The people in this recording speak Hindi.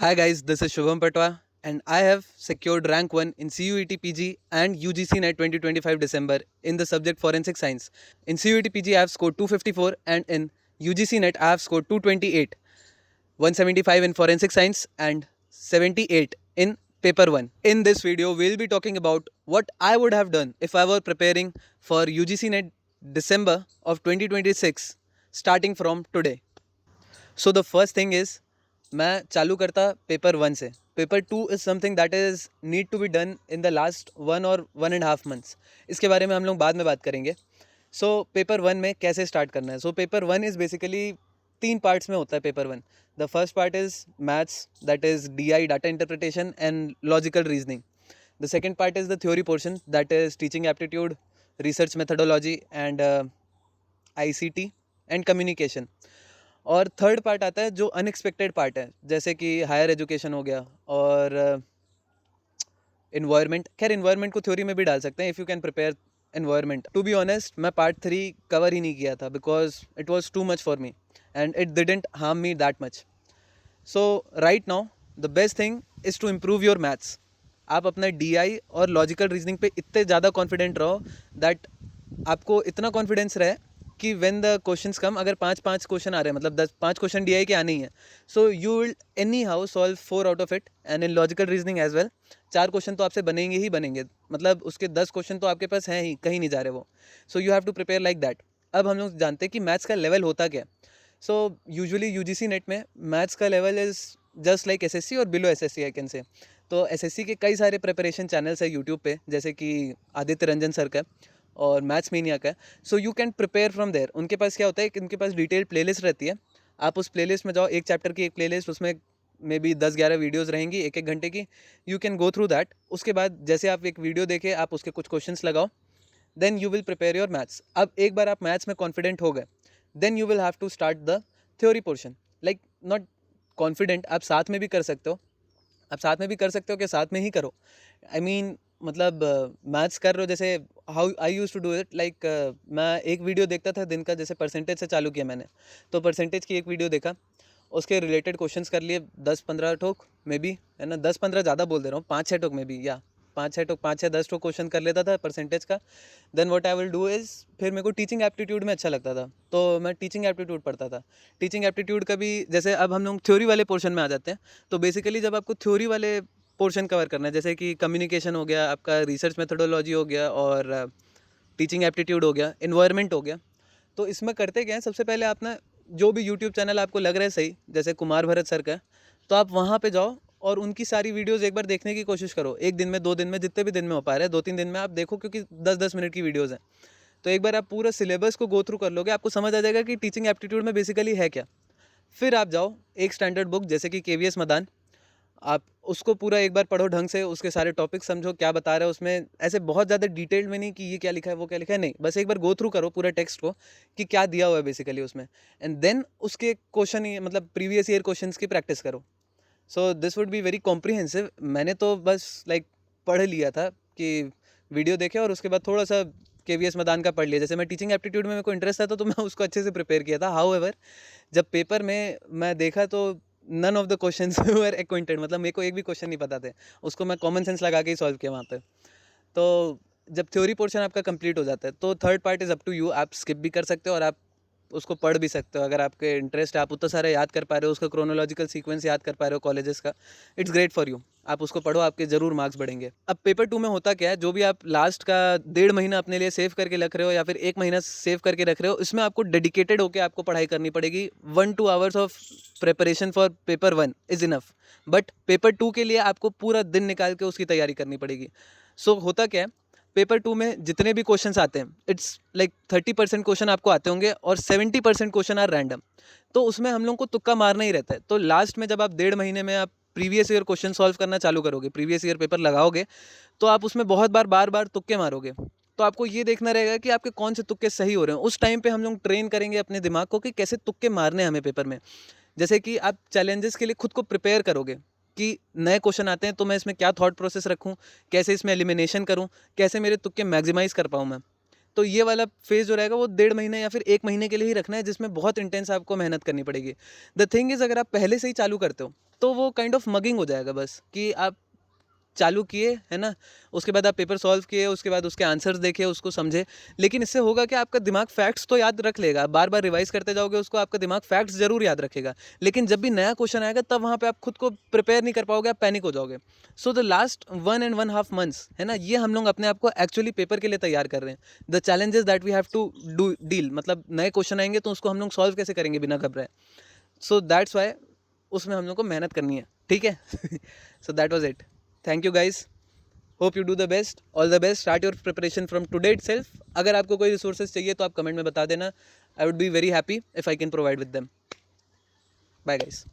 Hi guys, this is Shubham Patwa and I have secured rank 1 in CUET PG and UGC NET 2025 December in the subject Forensic Science. In CUET PG I have scored 254 and in UGC NET I have scored 228, 175 in Forensic Science and 78 in paper 1. In this video we'll be talking about what I would have done if I were preparing for UGC NET December of 2026 starting from today. So the first thing is मैं चालू करता पेपर 1 से. Paper 2 is something that is need to be done in the last 1 और 1.5 मंथ्स. इसके बारे में हम लोग बाद में बात करेंगे. सो पेपर 1 में कैसे स्टार्ट करना है. So paper 1 is basically 3 parts में होता है paper 1. The first part is maths, that is DI, data interpretation and logical reasoning. The second part is the theory portion, that is teaching aptitude, research methodology and ICT and communication. और थर्ड पार्ट आता है जो अनएक्सपेक्टेड पार्ट है, जैसे कि हायर एजुकेशन हो गया और इन्वायरमेंट. खैर इन्वायरमेंट को थ्योरी में भी डाल सकते हैं if you can prepare environment. To be honest मैं पार्ट 3 कवर ही नहीं किया था because it was too much for me and it didn't harm me that much. So right now the best thing is to improve your maths. आप अपना DI और लॉजिकल रीजनिंग पे इतने ज़्यादा कॉन्फिडेंट रहो दैट आपको इतना कॉन्फिडेंस रहे कि व्हेन द क्वेश्चंस कम, अगर 5 क्वेश्चन आ रहे हैं मतलब 5 क्वेश्चन DI के आने ही हैं, so you will anyhow solve 4 out of it. And in logical reasoning as well 4 question तो आपसे बनेंगे ही बनेंगे, मतलब उसके 10 क्वेश्चन तो आपके पास हैं ही, कहीं नहीं जा रहे वो. So you have to prepare like that. अब हम लोग जानते हैं कि मैथ्स का लेवल होता क्या. सो यूजुअली UGC नेट में मैथ्स का level is just like SSC और below SSC I can say. तो SSC के कई सारे प्रिपरेशन चैनल्स है यूट्यूब पे, जैसे कि आदित्य रंजन सर का और मैथ्स मीनिया का. So you can prepare from there. उनके पास क्या होता है कि उनके पास डिटेल्ड प्लेलिस्ट रहती है. आप उस प्लेलिस्ट में जाओ, एक चैप्टर की एक प्लेलिस्ट, उसमें मे बी 10-11 वीडियोज़ रहेंगी 1-1 घंटे की. You can go through that. उसके बाद जैसे आप एक वीडियो देखे, आप उसके कुछ क्वेश्चंस लगाओ, then you will prepare your maths. अब एक बार आप मैथ्स में कॉन्फिडेंट हो गए, then you will have to start the theory portion. Like not confident, आप साथ में भी कर सकते हो. आप साथ में भी कर सकते हो कि साथ में ही करो. आई मीन मतलब मैथ्स कर रहे हो, जैसे how I use to do it, like मैं एक वीडियो देखता था दिन का, जैसे परसेंटेज से चालू किया मैंने, तो परसेंटेज की एक वीडियो देखा, उसके रिलेटेड क्वेश्चंस कर लिए 10-15 ठोक मे बी, है ना, 10-15 ज़्यादा बोल दे रहा हूँ, 5-6 ठोक मे बी, या 5-6 ठोक क्वेश्चन कर लेता था परसेंटेज का. Then what I will do is, फिर मेरे को टीचिंग एप्टीट्यूड में अच्छा लगता था तो मैं टीचिंग एप्टीट्यूड पढ़ता था. टीचिंग एप्टीट्यूड का भी, जैसे अब हम लोग थ्योरी वाले पोर्शन में आ जाते हैं, तो बेसिकली जब आपको थ्योरी वाले पोर्शन कवर करना है, जैसे कि कम्युनिकेशन हो गया, आपका रिसर्च मेथोडोलॉजी हो गया, और टीचिंग एप्टीट्यूड हो गया, इन्वायरमेंट हो गया, तो इसमें करते क्या है, सबसे पहले आप ना जो भी यूट्यूब चैनल आपको लग रहा है सही, जैसे कुमार भरत सर का, तो आप वहाँ पे जाओ और उनकी सारी वीडियोस एक बार देखने की कोशिश करो. एक दिन में, 2 दिन में, जितने भी दिन में हो पा रहा है, 2-3 दिन में आप देखो, क्योंकि 10-10 मिनट की वीडियोज़ हैं. तो एक बार आप पूरा सिलेबस को गो थ्रू कर लोगे, आपको समझ आ जाएगा कि टीचिंग एप्टीट्यूड में बेसिकली है क्या. फिर आप जाओ एक स्टैंडर्ड बुक जैसे कि KVS मदान, आप उसको पूरा एक बार पढ़ो ढंग से, उसके सारे टॉपिक समझो क्या बता रहा है उसमें. ऐसे बहुत ज़्यादा डिटेल्ड में नहीं कि ये क्या लिखा है वो क्या लिखा है, नहीं, बस एक बार गो थ्रू करो पूरा टेक्स्ट को कि क्या दिया हुआ है बेसिकली उसमें. एंड देन उसके क्वेश्चन ही, मतलब प्रीवियस ईयर क्वेश्चंस की प्रैक्टिस करो. So this would be very comprehensive. मैंने तो बस लाइक पढ़ लिया था कि वीडियो देखे और उसके बाद थोड़ा सा KVS मदान का पढ़ लिया. जैसे मैं टीचिंग एप्टीट्यूड में मेरे को इंटरेस्ट था तो मैं उसको अच्छे से प्रिपेयर किया था. हाउ एवर जब पेपर में मैं देखा तो none of the questions were acquainted, मतलब मेरे को एक भी क्वेश्चन नहीं पता थे, उसको मैं कॉमन सेंस लगा के ही सॉल्व किया वहाँ पे. तो जब थ्योरी पोर्शन आपका कंप्लीट हो जाता है तो third part is up to you. आप स्किप भी कर सकते हो और आप उसको पढ़ भी सकते हो अगर आपके इंटरेस्ट है, आप उतना सारा याद कर पा रहे हो, उसका क्रोनोलॉजिकल सीक्वेंस याद कर पा रहे हो कॉलेजेस का, इट्स ग्रेट फॉर यू. आप उसको पढ़ो, आपके ज़रूर मार्क्स बढ़ेंगे. अब पेपर 2 में होता क्या है, जो भी आप लास्ट का 1.5 महीना अपने लिए सेव करके रख रहे हो या फिर 1 महीना सेव करके रख रहे हो, इसमें आपको डेडिकेटेड होकर आपको पढ़ाई करनी पड़ेगी. 1-2 hours of preparation for paper 1 is enough, but paper 2 के लिए आपको पूरा दिन निकाल के उसकी तैयारी करनी पड़ेगी. सो होता क्या है, पेपर 2 में जितने भी क्वेश्चंस आते हैं, इट्स लाइक 30% क्वेश्चन आपको आते होंगे और 70% क्वेश्चन आर रैंडम. तो उसमें हम लोग को तुक्का मारना ही रहता है. तो लास्ट में जब आप 1.5 महीने में आप प्रीवियस ईयर क्वेश्चन सॉल्व करना चालू करोगे, प्रीवियस ईयर पेपर लगाओगे, तो आप उसमें बहुत बार बार तुक्के मारोगे. तो आपको ये देखना रहेगा कि आपके कौन से तुक्के सही हो रहे हैं. उस टाइम पे हम लोग ट्रेन करेंगे अपने दिमाग को कि कैसे तुक्के मारने हैं हमें पेपर में. जैसे कि आप चैलेंजेस के लिए खुद को प्रिपेयर करोगे कि नए क्वेश्चन आते हैं तो मैं इसमें क्या थॉट प्रोसेस रखूं, कैसे इसमें एलिमिनेशन करूं, कैसे मेरे तुक्के मैक्सिमाइज़ कर पाऊं मैं. तो ये वाला फेज़ जो रहेगा वो 1.5 महीने या फिर 1 महीने के लिए ही रखना है, जिसमें बहुत इंटेंस आपको मेहनत करनी पड़ेगी। द थिंग इज़, अगर आप पहले से ही चालू करते हो तो वो काइंड ऑफ मगिंग हो जाएगा, बस कि आप चालू किए, है ना, उसके बाद आप पेपर सॉल्व किए, उसके बाद उसके आंसर्स देखे, उसको समझे। लेकिन इससे होगा कि आपका दिमाग फैक्ट्स तो याद रख लेगा, बार बार रिवाइज करते जाओगे उसको, आपका दिमाग फैक्ट्स जरूर याद रखेगा, लेकिन जब भी नया क्वेश्चन आएगा तब वहाँ पे आप खुद को प्रिपेयर नहीं कर पाओगे, आप पैनिक हो जाओगे। सो द लास्ट 1.5 मंथ्स, है ना, ये हम लोग अपने आप को एक्चुअली पेपर के लिए तैयार कर रहे हैं। The challenges that we have to do deal, मतलब नए क्वेश्चन आएंगे तो उसको हम लोग सॉल्व कैसे करेंगे बिना घबराए। सो दैट्स वाई उसमें हम लोग को मेहनत करनी है, ठीक है। So that was it. Thank you guys, hope you do the best, all the best, start your preparation from today itself. अगर आपको कोई रिसोर्सेज चाहिए तो आप कमेंट में बता देना, I would be very happy if I can provide with them. Bye guys.